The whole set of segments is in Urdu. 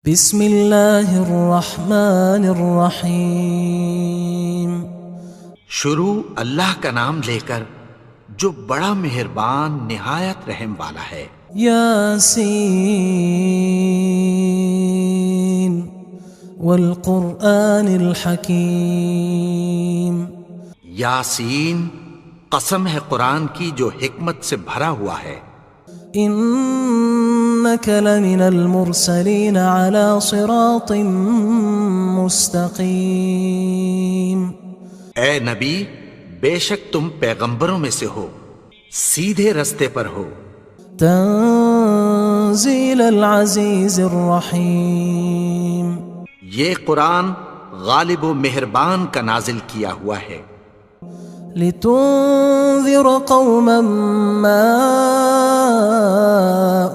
بسم اللہ الرحمن الرحیم۔ شروع اللہ کا نام لے کر جو بڑا مہربان نہایت رحم والا ہے۔ یاسین والقرآن الحکیم۔ یاسین، قسم ہے قرآن کی جو حکمت سے بھرا ہوا ہے۔ انک لمن المرسلین علی صراط مستقیم۔ اے نبی، بے شک تم پیغمبروں میں سے ہو، سیدھے رستے پر ہو۔ تنزیل العزیز الرحیم۔ یہ قرآن غالب و مہربان کا نازل کیا ہوا ہے۔ لتنذر قوما ما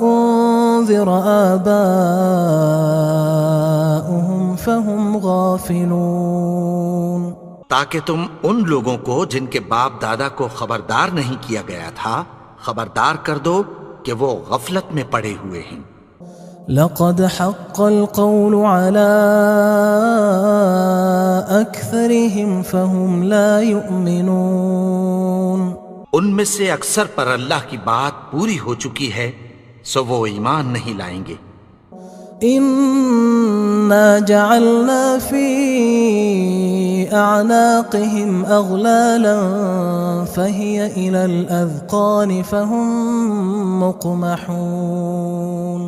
انذر آباؤهم فهم غافلون۔ تاکہ تم ان لوگوں کو جن کے باپ دادا کو خبردار نہیں کیا گیا تھا خبردار کر دو کہ وہ غفلت میں پڑے ہوئے ہیں۔ لقد حق القول على أكثرهم فهم لا يؤمنون۔ ان میں سے اکثر پر اللہ کی بات پوری ہو چکی ہے سو وہ ایمان نہیں لائیں گے۔ إنا جعلنا في أعناقهم أغلالا فهي إلى الأذقان فهم مقمحون۔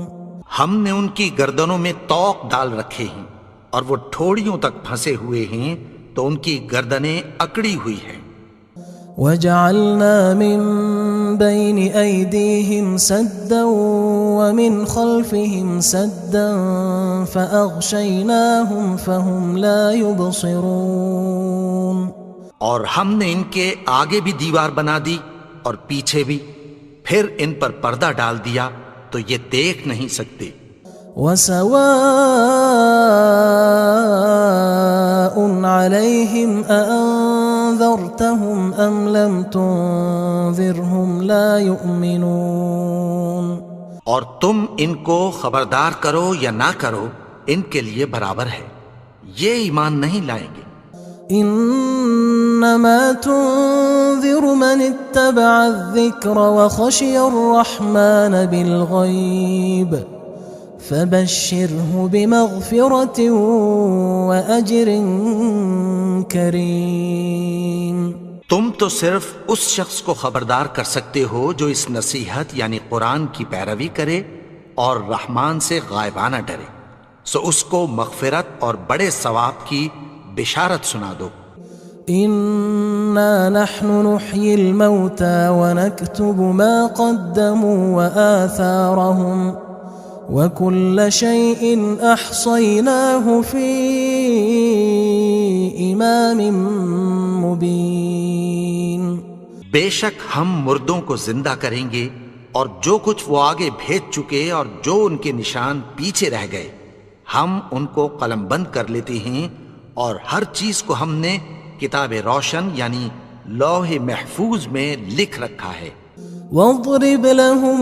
ہم نے ان کی گردنوں میں طوق ڈال رکھے ہیں اور وہ ٹھوڑیوں تک پھنسے ہوئے ہیں تو ان کی گردنیں اکڑی ہوئی ہیں۔ وجعلنا من بين أيديهم سدا ومن خلفهم سدا فأغشيناهم فهم لا يبصرون۔ اور ہم نے ان کے آگے بھی دیوار بنا دی اور پیچھے بھی، پھر ان پر پردہ ڈال دیا تو یہ دیکھ نہیں سکتے۔ وسواء عليهم أأنذرتهم أم لم تنذرهم لا يؤمنون۔ اور تم ان کو خبردار کرو یا نہ کرو ان کے لیے برابر ہے، یہ ایمان نہیں لائیں گے۔ انما تنذر من اتبع الذکر وخشی الرحمن بالغیب فبشرہ بمغفرۃ واجر کریم۔ تم تو صرف اس شخص کو خبردار کر سکتے ہو جو اس نصیحت یعنی قرآن کی پیروی کرے اور رحمان سے غائبانہ ڈرے، سو اس کو مغفرت اور بڑے ثواب کی بشارت سنا دو۔ انا نحن نحيي الموتى ونكتب ما قدموا وآثارهم وكل شيء احصيناه في امام مبين۔ بے شک ہم مردوں کو زندہ کریں گے اور جو کچھ وہ آگے بھیج چکے اور جو ان کے نشان پیچھے رہ گئے ہم ان کو قلم بند کر لیتے ہیں، اور ہر چیز کو ہم نے کتاب روشن یعنی لوح محفوظ میں لکھ رکھا ہے۔ واضرب لهم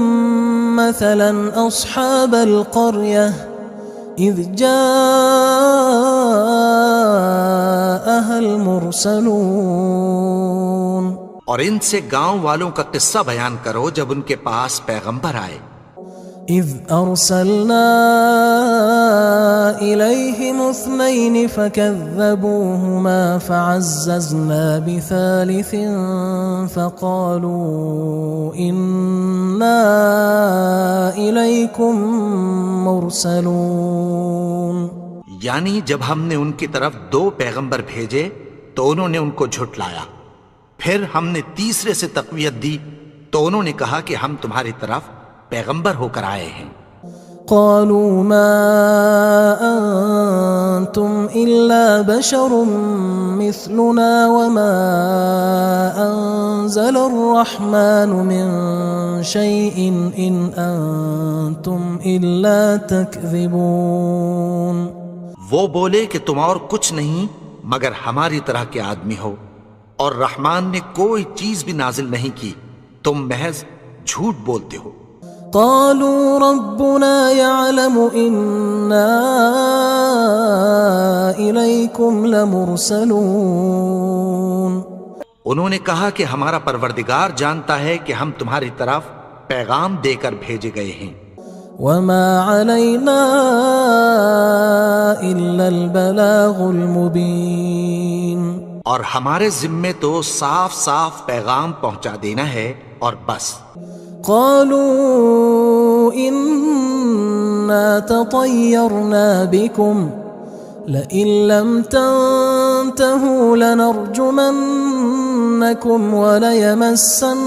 مثلا اصحاب القرية اذ جاءها المرسلون۔ اور ان سے گاؤں والوں کا قصہ بیان کرو جب ان کے پاس پیغمبر آئے۔ اذ ارسلنا الیہم اثنین فکذبوہما فعززنا بثالث فقالوا انا الیکم مرسلون۔ یعنی جب ہم نے ان کی طرف 2 پیغمبر بھیجے تو انہوں نے ان کو جھٹلایا، پھر ہم نے تیسرے سے تقویت دی تو انہوں نے کہا کہ ہم تمہاری طرف پیغمبر ہو کر آئے ہیں۔ قالوا ما انتم الا بشر مثلنا وما انزل الرحمن من شيء ان انتم الا تكذبون۔ وہ بولے کہ تم اور کچھ نہیں مگر ہماری طرح کے آدمی ہو، اور رحمان نے کوئی چیز بھی نازل نہیں کی، تم محض جھوٹ بولتے ہو۔ قالوا ربنا يعلم إنا إليكم لمرسلون. انہوں نے کہا کہ ہمارا پروردگار جانتا ہے کہ ہم تمہاری طرف پیغام دے کر بھیجے گئے ہیں. وما علينا إلا البلاغ المبين. اور ہمارے ذمے تو صاف صاف پیغام پہنچا دینا ہے اور بس. قالوا إنا تطيرنا بكم لئن لم تنتهوا لنرجمنكم وليمسنكم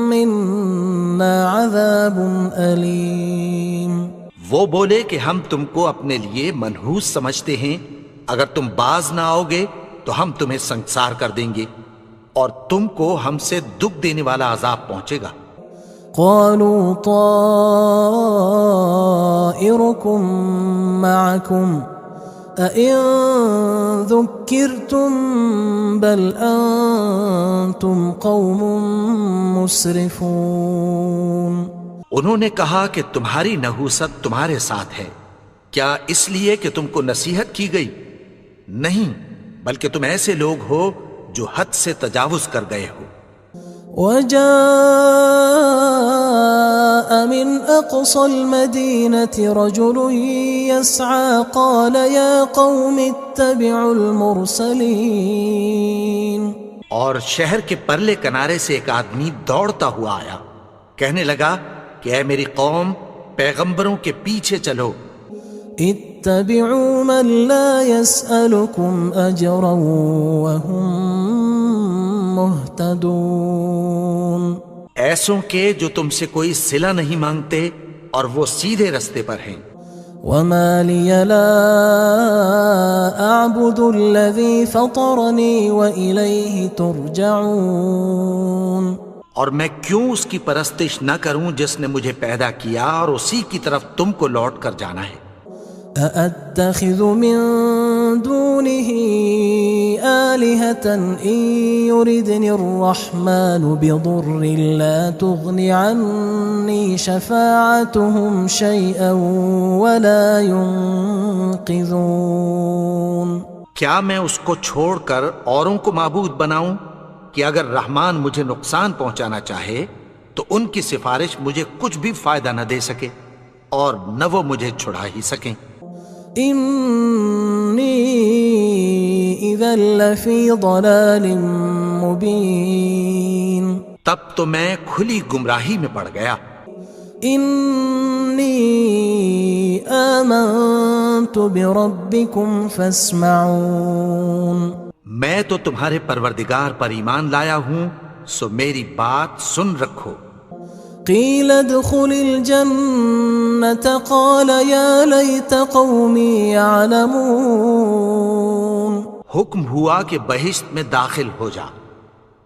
منا عذاب أليم. وہ بولے کہ ہم تم کو اپنے لیے منحوس سمجھتے ہیں، اگر تم باز نہ آؤ گے تو ہم تمہیں سنگسار کر دیں گے اور تم کو ہم سے دکھ دینے والا عذاب پہنچے گا. قالوا طائركم معكم أئن ذكرتم بل أنتم قوم مسرفون. انہوں نے کہا کہ تمہاری نحوست تمہارے ساتھ ہے، کیا اس لیے کہ تم کو نصیحت کی گئی؟ نہیں، بلکہ تم ایسے لوگ ہو جو حد سے تجاوز کر گئے ہو. وجاء من أقصى المدينة رجل يسعى قال يا قوم اتبعوا المرسلين. اور شہر کے پرلے کنارے سے ایک آدمی دوڑتا ہوا آیا، کہنے لگا کہ اے میری قوم، پیغمبروں کے پیچھے چلو. اتبعوا من لا يسألكم أجرا وهم مهتدون. ایسوں کے جو تم سے کوئی صلہ نہیں مانگتے اور وہ سیدھے رستے پر ہیں. وما لي لا أعبد الذي فطرني وإليه ترجعون. اور میں کیوں اس کی پرستش نہ کروں جس نے مجھے پیدا کیا اور اسی کی طرف تم کو لوٹ کر جانا ہے. أأتخذ من دونه آلهة إن يردني الرحمن بضر لا تغن عني شفاعتهم شيئا ولا ينقذون. کیا میں اس کو چھوڑ کر اوروں کو معبود بناؤں کہ اگر رحمان مجھے نقصان پہنچانا چاہے تو ان کی سفارش مجھے کچھ بھی فائدہ نہ دے سکے اور نہ وہ مجھے چھڑا ہی سکیں. إني إذا لفي ضلال مبين. تب تو میں کھلی گمراہی میں پڑ گیا. إني آمنت بربكم فاسمعون. میں تو تمہارے پروردگار پر ایمان لایا ہوں، سو میری بات سن رکھو. قيل ادخل الجنة قال يا ليت قومي يعلمون. حکم ہوا کہ بہشت میں داخل ہو جا.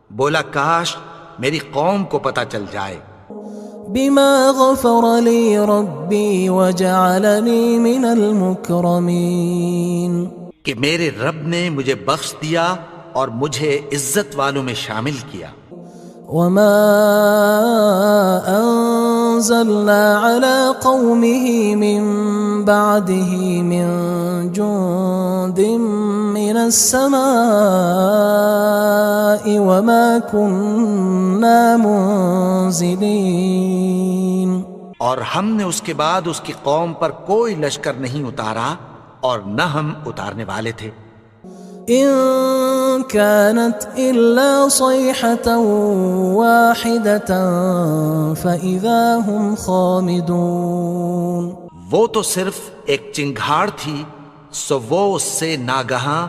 بولا کاش میری قوم کو پتہ چل جائے. بما غفر لي ربي وجعلني من المكرمين. کہ میرے رب نے مجھے بخش دیا اور مجھے عزت والوں میں شامل کیا. وما أنزلنا على قومه من بعده من جند من السماء وما كنا منزلين. اور ہم نے اس کے بعد اس کی قوم پر کوئی لشکر نہیں اتارا اور نہ ہم اتارنے والے تھے. إن كانت إلا صيحة واحدة فإذا هم خامدون. وہ تو صرف ایک چنگھاڑ تھی، سو وہ اس سے ناگہاں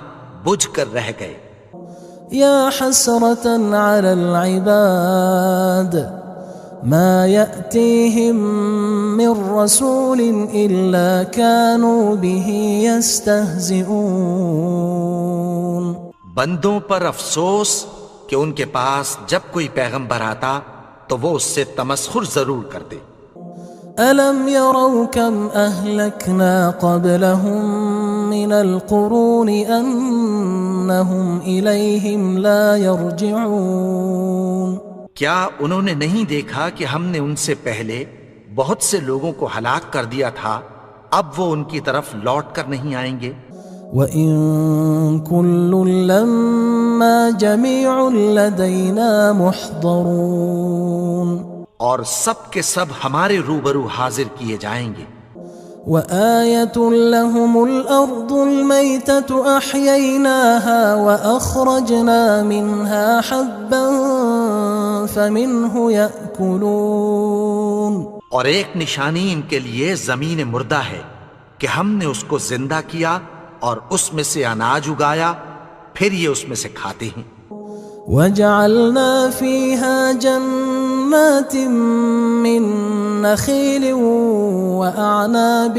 بجھ کر رہ گئے. يا حسرة على العباد ما يأتيهم من رسول إلا كانوا به يستهزئون. بندوں پر افسوس کہ ان کے پاس جب کوئی پیغمبر آتا تو وہ اس سے تمسخر ضرور کرتے. ألم يروا كم أهلكنا قبلهم من القرون أنهم إليهم لا يرجعون. کیا انہوں نے نہیں دیکھا کہ ہم نے ان سے پہلے بہت سے لوگوں کو ہلاک کر دیا تھا، اب وہ ان کی طرف لوٹ کر نہیں آئیں گے؟ وَإِن كُلٌّ لَمَّا جَمِيعٌ لَدَيْنَا مُحْضَرُونَ، اور سب کے سب ہمارے روبرو حاضر کیے جائیں گے۔ وَآيَةٌ لَهُمُ الْأَرْضُ الْمَيْتَةُ أَحْيَيْنَاهَا وَأَخْرَجْنَا مِنْهَا حَبًّا فَمِنْهُ يَأْكُلُونَ، اور ایک نشانی ان کے لیے زمین مردہ ہے کہ ہم نے اس کو زندہ کیا اور اس میں سے اناج اگایا، پھر یہ اس میں سے کھاتے ہیں۔ وَجَعَلْنَا فِيهَا جَنَّاتٍ مِّن نَخِيلٍ وَأَعْنَابٍ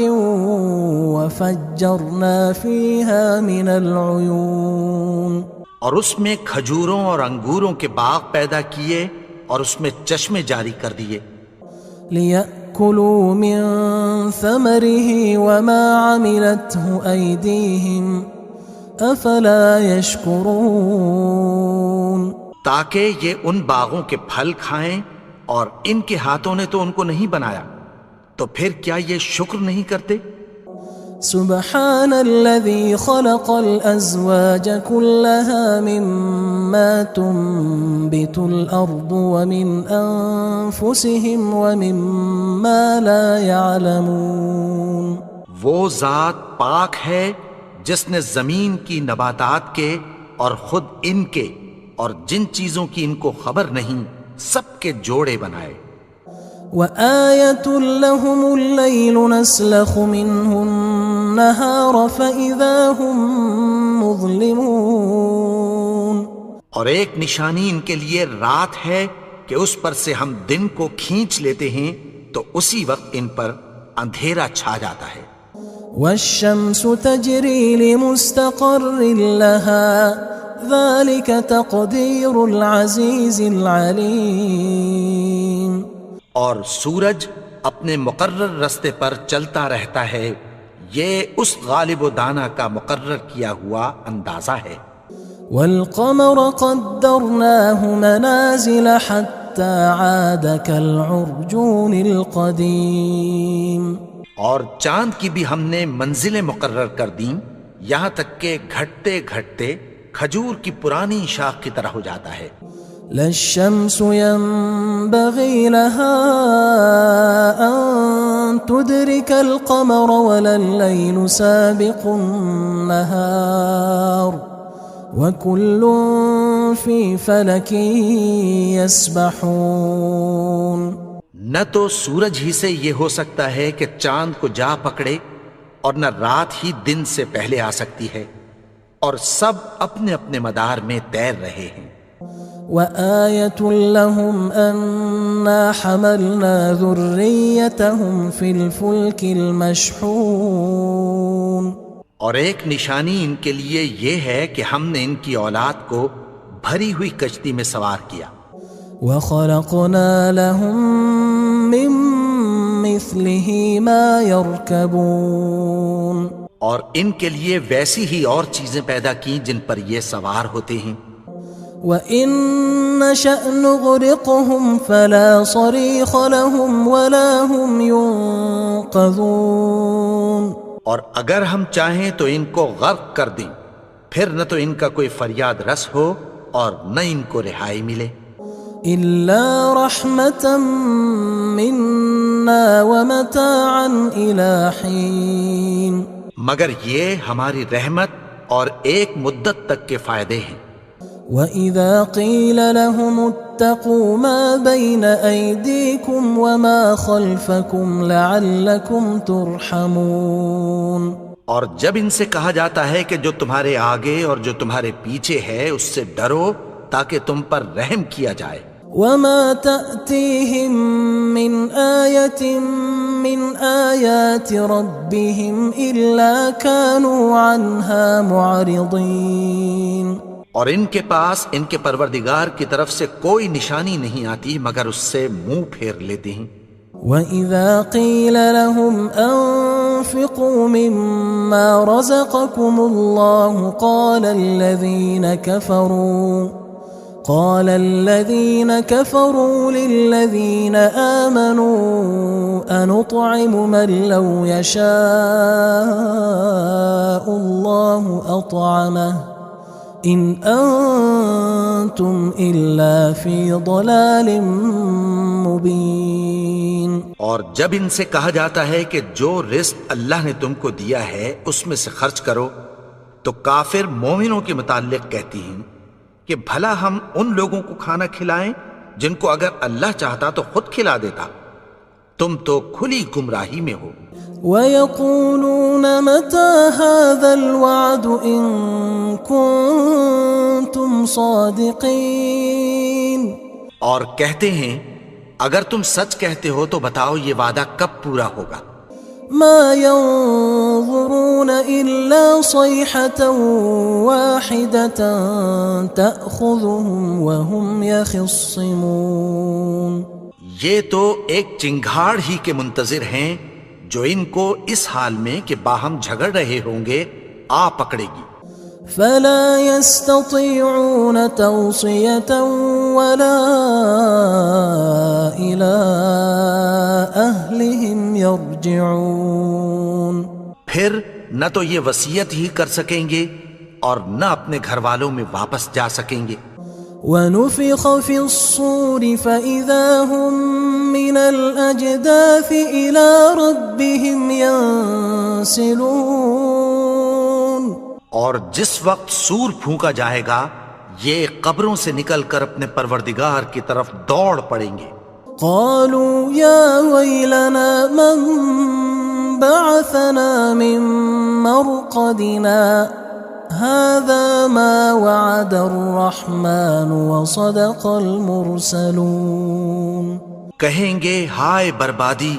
وَفَجَّرْنَا فِيهَا مِنَ الْعُيُونِ، اور اس میں کھجوروں اور انگوروں کے باغ پیدا کیے اور اس میں چشمے جاری کر دیے، لِيَأْكُلُوا مِن ثَمَرِهِ وَمَا عَمِلَتْهُ أَيْدِيهِمْ أَفَلَا يَشْكُرُونَ، تاکہ یہ ان باغوں کے پھل کھائیں، اور ان کے ہاتھوں نے تو ان کو نہیں بنایا، تو پھر کیا یہ شکر نہیں کرتے؟ سبحان الذي خلق الأزواج كلها مما تنبت الأرض ومن أنفسهم ومما لا يعلمون، وہ ذات پاک ہے جس نے زمین کی نباتات کے اور خود ان کے اور جن چیزوں کی ان کو خبر نہیں سب کے جوڑے بنائے۔ وآية لهم الليل نسلخ منه النهار فإذا هم مظلمون، اور ایک نشانی ان کے لیے رات ہے کہ اس پر سے ہم دن کو کھینچ لیتے ہیں تو اسی وقت ان پر اندھیرا چھا جاتا ہے۔ والشمس تجري لمستقر لها ذلك تقدير العزيز العليم، اور سورج اپنے مقرر رستے پر چلتا رہتا ہے، یہ اس غالب و دانا کا مقرر کیا ہوا اندازہ ہے۔ والقمر قدرناه منازل حتى عاد كالعرجون القديم، اور چاند کی بھی ہم نے منزلیں مقرر کر دیں، یہاں تک کہ گھٹتے گھٹتے کھجور کی پرانی شاخ کی طرح ہو جاتا ہے۔ لا الشمس ينبغي لها أن تدرك القمر ولا الليل سابق النهار وكل في فلك يسبحون، نہ تو سورج ہی سے یہ ہو سکتا ہے کہ چاند کو جا پکڑے، اور نہ رات ہی دن سے پہلے آ سکتی ہے، اور سب اپنے اپنے مدار میں تیر رہے ہیں۔ وآية لهم أنا حملنا ذريتهم في الفلك المشحون، اور ایک نشانی ان کے لیے یہ ہے کہ ہم نے ان کی اولاد کو بھری ہوئی کشتی میں سوار کیا۔ وخلقنا لهم من مثله ما يركبون، اور ان کے لیے ویسی ہی اور چیزیں پیدا کی جن پر یہ سوار ہوتے ہیں۔ وَإِن نَّشَأْ نُغْرِقْهُمْ فَلَا صَرِيخَ لَهُمْ وَلَا هُمْ يُنقَذُونَ، اور اگر ہم چاہیں تو ان کو غرق کر دیں، پھر نہ تو ان کا کوئی فریاد رس ہو اور نہ ان کو رہائی ملے۔ إِلَّا رَحْمَةً مِنَّا وَمَتَاعًا إِلَى حِينٍ، مگر یہ ہماری رحمت اور ایک مدت تک کے فائدے ہیں۔ وَإِذَا قِيلَ لَهُمُ اتَّقُوا مَا بَيْنَ أَيْدِيكُمْ وَمَا خَلْفَكُمْ لَعَلَّكُمْ تُرْحَمُونَ، اور جب ان سے کہا جاتا ہے کہ جو تمہارے آگے اور جو تمہارے پیچھے ہے اس سے ڈرو تاکہ تم پر رحم کیا جائے۔ وَمَا تَأْتِيهِم مِّنْ آيَةٍ مِّنْ آيَاتِ رَبِّهِمْ إِلَّا كَانُوا عَنْهَا مُعْرِضِينَ، اور ان کے پاس ان کے پروردگار کی طرف سے کوئی نشانی نہیں آتی مگر اس سے منہ پھیر لیتے ہیں۔ وَإِذَا قِيلَ لَهُمْ أَنفِقُوا مِمَّا رَزَقَكُمُ اللَّهُ قال الذين كفروا للذين آمنوا أنطعم من لو يشاء الله أطعمه إن أنتم إلا في ضلال مبين. اور جب ان سے کہا جاتا ہے کہ جو رزق اللہ نے تم کو دیا ہے اس میں سے خرچ کرو، تو کافر مومنوں کے متعلق کہتی ہیں کہ بھلا ہم ان لوگوں کو کھانا کھلائیں جن کو اگر اللہ چاہتا تو خود کھلا دیتا. تم تو کھلی گمراہی میں ہو. وَيَقُولُونَ مَتَى هَذَا الْوَعْدُ إِن كُنتُمْ صَادِقِينَ. اور کہتے ہیں اگر تم سچ کہتے ہو تو بتاؤ یہ وعدہ کب پورا ہوگا. مَا يَنظُرُونَ إِلَّا صَيْحَةً وَاحِدَةً تَأْخُذُهُمْ وَهُمْ يَخِصِّمُونَ. یہ تو ایک چنگھاڑ ہی کے منتظر ہیں جو ان کو اس حال میں کہ باہم جھگڑ رہے ہوں گے آ پکڑے گی. فلا يستطيعون توصية ولا إلى أهلهم يرجعون. پھر نہ تو یہ وصیت ہی کر سکیں گے اور نہ اپنے گھر والوں میں واپس جا سکیں گے. ونفخ في الصور فإذا هم من الأجداث إلى ربهم ينسلون. اور جس وقت سور پھونکا جائے گا یہ قبروں سے نکل کر اپنے پروردگار کی طرف دوڑ پڑیں گے. قالوا يا ويلنا من بعثنا من مرقدنا هذا ما وعد الرحمن وصدق المرسلون. کہیں گے ہائے بربادی،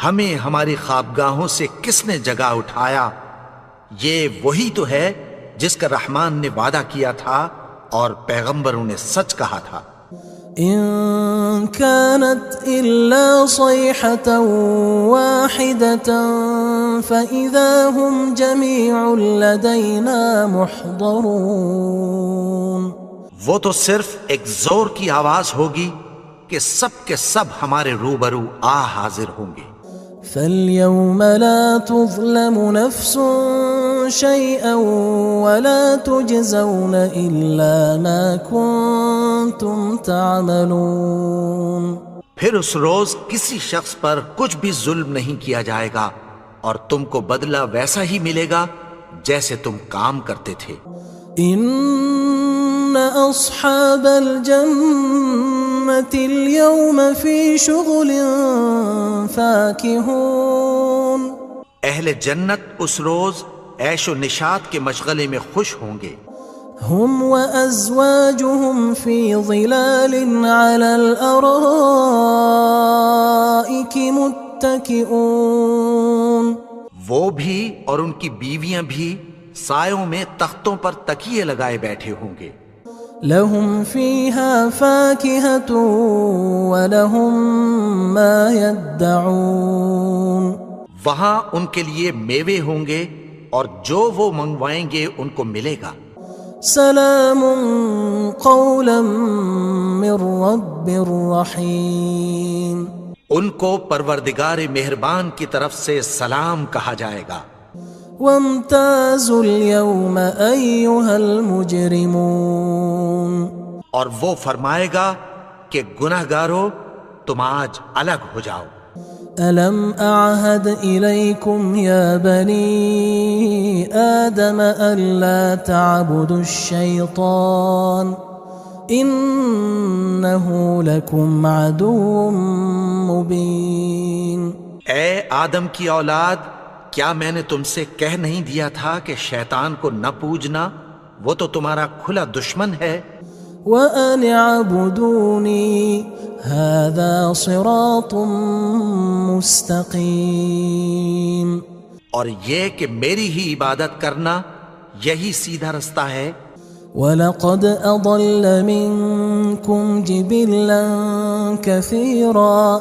ہمیں ہماری خوابگاہوں سے کس نے جگا اٹھایا. یہ وہی تو ہے جس کا رحمان نے وعدہ کیا تھا اور پیغمبروں نے سچ کہا تھا. إن كانت إلا صيحة واحدة فإذا هم جميع لدينا محضرون. وہ تو صرف ایک زور کی آواز ہوگی کہ سب کے سب ہمارے روبرو آ حاضر ہوں گے. فاليوم لا تظلم نفس شيئا ولا تجزون إلا ما كنتم تعملون. پھر اس روز کسی شخص پر کچھ بھی ظلم نہیں کیا جائے گا اور تم کو بدلہ ویسا ہی ملے گا جیسے تم کام کرتے تھے. إن أصحاب الجنة اليوم في شغل فاكهون. اہل جنت اس روز عیش و نشاط کے مشغلے میں خوش ہوں گے. هم وأزواجهم في ظلال على الأرائك متكئون. وہ بھی اور ان کی بیویاں بھی سایوں میں تختوں پر تکیے لگائے بیٹھے ہوں گے. لهم فيها فاكهة ولهم ما يدعون. وہاں ان کے لیے میوے ہوں گے اور جو وہ منگوائیں گے ان کو ملے گا. سلام قولا من رب رحیم. ان کو پروردگار مہربان کی طرف سے سلام کہا جائے گا. وامتازوا اليوم أيها المجرمون. اور وہ فرمائے گا کہ گناہگارو تم آج الگ ہو جاؤ. ألم أعهد إليكم يا بني آدم ألا تعبدوا الشيطان إنه لكم عدو مبين. اے آدم کی اولاد، کیا میں نے تم سے کہہ نہیں دیا تھا کہ شیطان کو نہ پوجنا، وہ تو تمہارا کھلا دشمن ہے. وَأَنِ اعْبُدُونِي هَذَا صِرَاطٌ مُسْتَقِيمٌ. اور یہ کہ میری ہی عبادت کرنا یہی سیدھا رستہ ہے. وَلَقَدْ أَضَلَّ مِنْكُمْ جِبِلًّا كَثِيرًا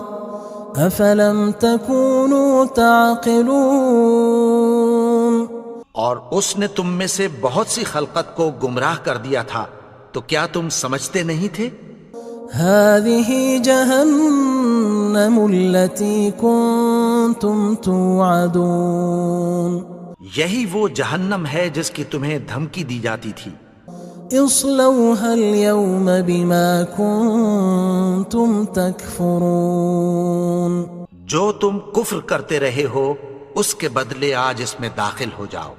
أَفَلَمْ تَكُونُوا تَعْقِلُونَ. اور اس نے تم میں سے بہت سی خلقت کو گمراہ کر دیا تھا، تو کیا تم سمجھتے نہیں تھے؟ هذه جهنم التي كنتم توعدون یہی وہ جہنم ہے جس کی تمہیں دھمکی دی جاتی تھی۔ اصلوها اليوم بما كنتم تكفرون جو تم کفر کرتے رہے ہو اس کے بدلے آج اس میں داخل ہو جاؤ۔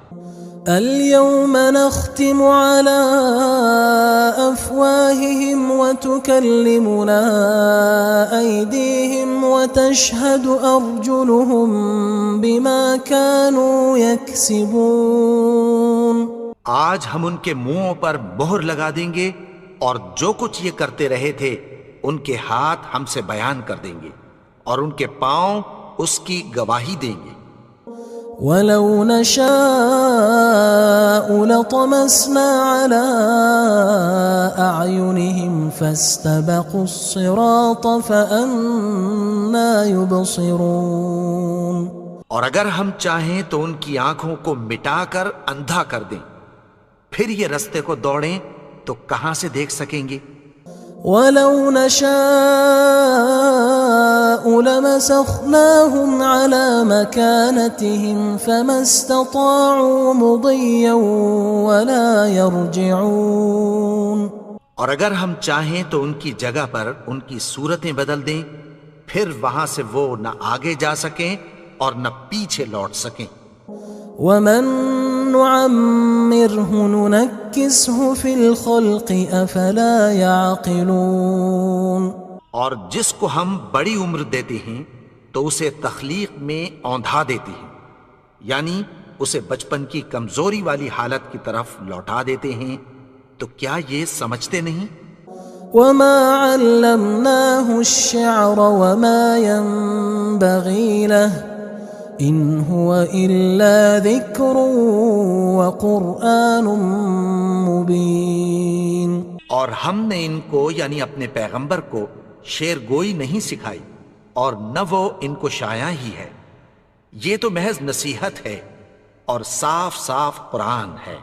اليوم نختم على أفواههم وتكلمنا أيديهم وتشهد أرجلهم بما كانوا يكسبون آج ہم ان کے منہوں پر مہر لگا دیں گے اور جو کچھ یہ کرتے رہے تھے ان کے ہاتھ ہم سے بیان کر دیں گے اور ان کے پاؤں اس کی گواہی دیں گے۔ وَلَوْ نَشَاءُ لَطَمَسْنَا عَلَىٰ أَعْيُنِهِمْ فَاسْتَبَقُوا الصِّرَاطَ فَأَنَّىٰ يُبْصِرُونَ اور اگر ہم چاہیں تو ان کی آنکھوں کو مٹا کر اندھا کر دیں، پھر یہ رستے کو دوڑیں تو کہاں سے دیکھ سکیں گے؟ وَلَوْ نَشَاءُ لَمَسَخْنَاهُمْ عَلَىٰ مَكَانَتِهِمْ فَمَا اسْتَطَاعُوا مُضِيًّا وَلَا يَرْجِعُونَ اور اگر ہم چاہیں تو ان کی جگہ پر ان کی صورتیں بدل دیں، پھر وہاں سے وہ نہ آگے جا سکیں اور نہ پیچھے لوٹ سکیں۔ وَمَن نُعَمِّرْهُ نُنَكِّسْهُ فِي الْخَلْقِ أَفَلَا يَعْقِلُونَ اور جس کو ہم بڑی عمر دیتے ہیں تو اسے تخلیق میں اوندھا دیتے ہیں، یعنی اسے بچپن کی کمزوری والی حالت کی طرف لوٹا دیتے ہیں، تو کیا یہ سمجھتے نہیں؟ وَمَا عَلَّمْنَاهُ الشِّعْرَ وَمَا يَنبَغِي لَهُ إِنْ هُوَ إِلَّا ذِكْرٌ وَقُرْآنٌ مُبِينٌ اور ہم نے ان کو یعنی اپنے پیغمبر کو شعر گوئی نہیں سکھائی اور نہ وہ ان کو شایع ہی ہے، یہ تو محض نصیحت ہے اور صاف صاف قرآن ہے۔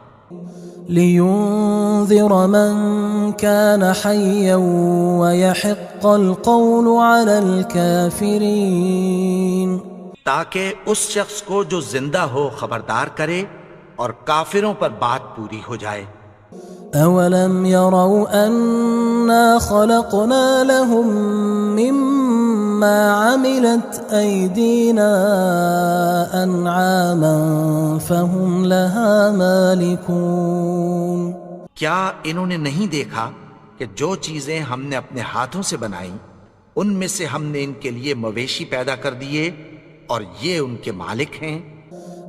لِيُنذِرَ مَن كَانَ حَيًّا وَيَحِقَّ الْقَوْلُ عَلَى الْكَافِرِينَ تاکہ اس شخص کو جو زندہ ہو خبردار کرے اور کافروں پر بات پوری ہو جائے۔ أَوَلَمْ يَرَوْا أَنَّا خَلَقْنَا لَهُم مِّمَّا عَمِلَتْ أَيْدِينَا أَنْعَامًا فَهُمْ لَهَا مَالِكُونَ کیا انہوں نے نہیں دیکھا کہ جو چیزیں ہم نے اپنے ہاتھوں سے بنائیں ان میں سے ہم نے ان کے لیے مویشی پیدا کر دیے اور یہ ان کے مالک ہیں۔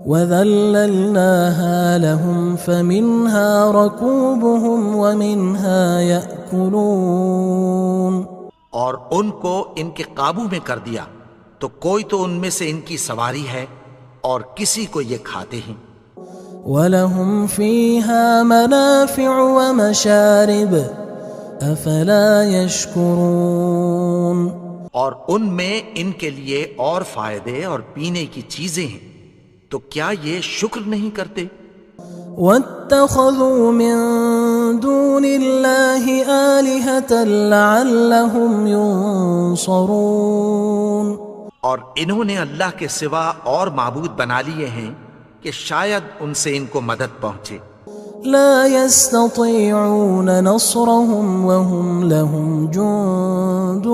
وَذَلَّلْنَاهَا لَهُمْ فَمِنْهَا رَكُوبُهُمْ وَمِنْهَا يَأْكُلُونَ اور ان کو ان کے قابو میں کر دیا تو کوئی تو ان میں سے ان کی سواری ہے اور کسی کو یہ کھاتے ہیں۔ وَلَهُمْ فِيهَا مَنَافِعُ وَمَشَارِبُ أَفَلَا يَشْكُرُونَ اور ان میں ان کے لیے اور فائدے اور پینے کی چیزیں ہیں، تو کیا یہ شکر نہیں کرتے؟ وَاتَّخَذُوا مِن دُونِ اللَّهِ آلِهَةً لَعَلَّهُمْ يُنصَرُونَ اور انہوں نے اللہ کے سوا اور معبود بنا لیے ہیں کہ شاید ان سے ان کو مدد پہنچے۔ لا يستطيعون نصرهم وهم لهم جند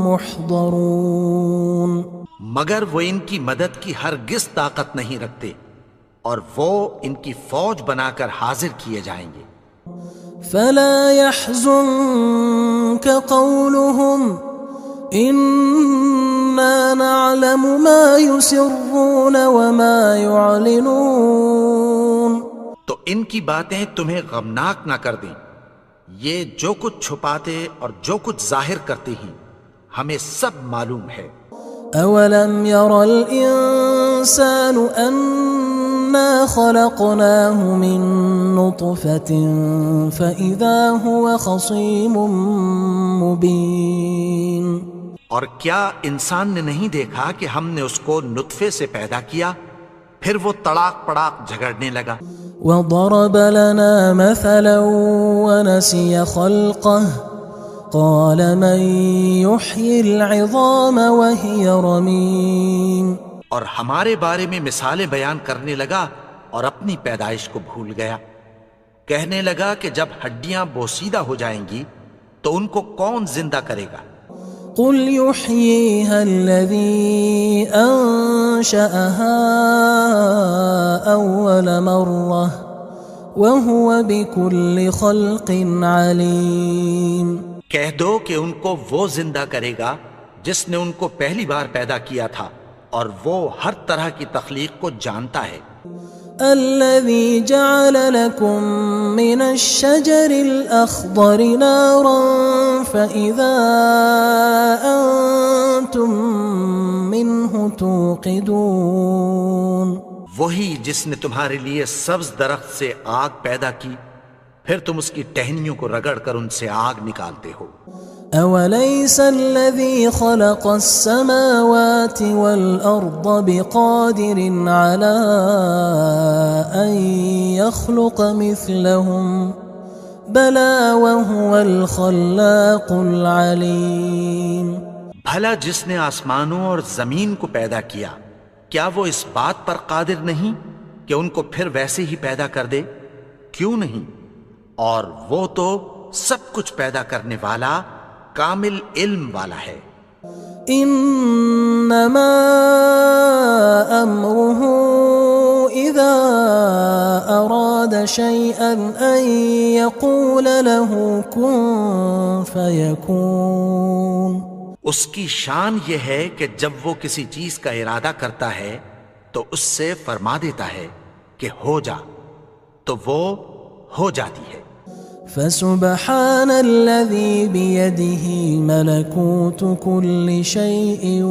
محضرون مگر وہ ان کی مدد کی ہرگز طاقت نہیں رکھتے اور وہ ان کی فوج بنا کر حاضر کیے جائیں گے۔ فلا يحزنك قولهم إنا نعلم ما يسرون وما يعلنون تو ان کی باتیں تمہیں غمناک نہ کر دیں، یہ جو کچھ چھپاتے اور جو کچھ ظاہر کرتے ہیں ہمیں سب معلوم ہے۔ أولم ير الإنسان أنا خلقناه من نطفة فإذا هو خصيم مبين اور کیا انسان نے نہیں دیکھا کہ ہم نے اس کو نطفے سے پیدا کیا، پھر وہ تڑاک پڑاک جھگڑنے لگا۔ وضرب لنا مثلا ونسي خلقه قال من يحيي العظام وهي رميم اور ہمارے بارے میں مثالیں بیان کرنے لگا اور اپنی پیدائش کو بھول گیا۔ کہنے لگا کہ جب ہڈیاں بوسیدہ ہو جائیں گی تو ان کو کون زندہ کرے گا؟ قل يحييها الذي أنشأها أول مرة وهو بكل خلق عليم۔ کہہ دو کہ ان کو وہ زندہ کرے گا جس نے ان کو پہلی بار پیدا کیا تھا اور وہ ہر طرح کی تخلیق کو جانتا ہے۔ الذي جعل لكم من الشجر الأخضر نارا فإذا أنتم منه توقدون۔ وہی جس نے تمہارے لیے سبز درخت سے آگ پیدا کی، پھر تم اس کی ٹہنیوں کو رگڑ کر ان سے آگ نکالتے ہو۔ أوليس الذي خلق السماوات والأرض بقادر على أن يخلق مثلهم بلى وهو الخلاق العليم۔ بھلا جس نے آسمانوں اور زمین کو پیدا کیا، کیا وہ اس بات پر قادر نہیں کہ ان کو پھر ویسے ہی پیدا کر دے؟ کیوں نہیں؟ اور وہ تو سب کچھ پیدا کرنے والا، کامل علم والا ہے۔ انما امره اذا اراد شيئا ان يقول له كن فيكون۔ اس کی شان یہ ہے کہ جب وہ کسی چیز کا ارادہ کرتا ہے تو اس سے فرما دیتا ہے کہ ہو جا، تو وہ ہو جاتی ہے۔ فسبحان الذي بيده ملكوت كل شيء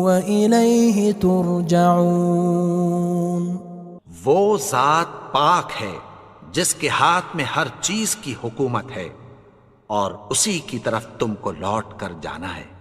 وإليه ترجعون۔ وہ ذات پاک ہے جس کے ہاتھ میں ہر چیز کی حکومت ہے اور اسی کی طرف تم کو لوٹ کر جانا ہے۔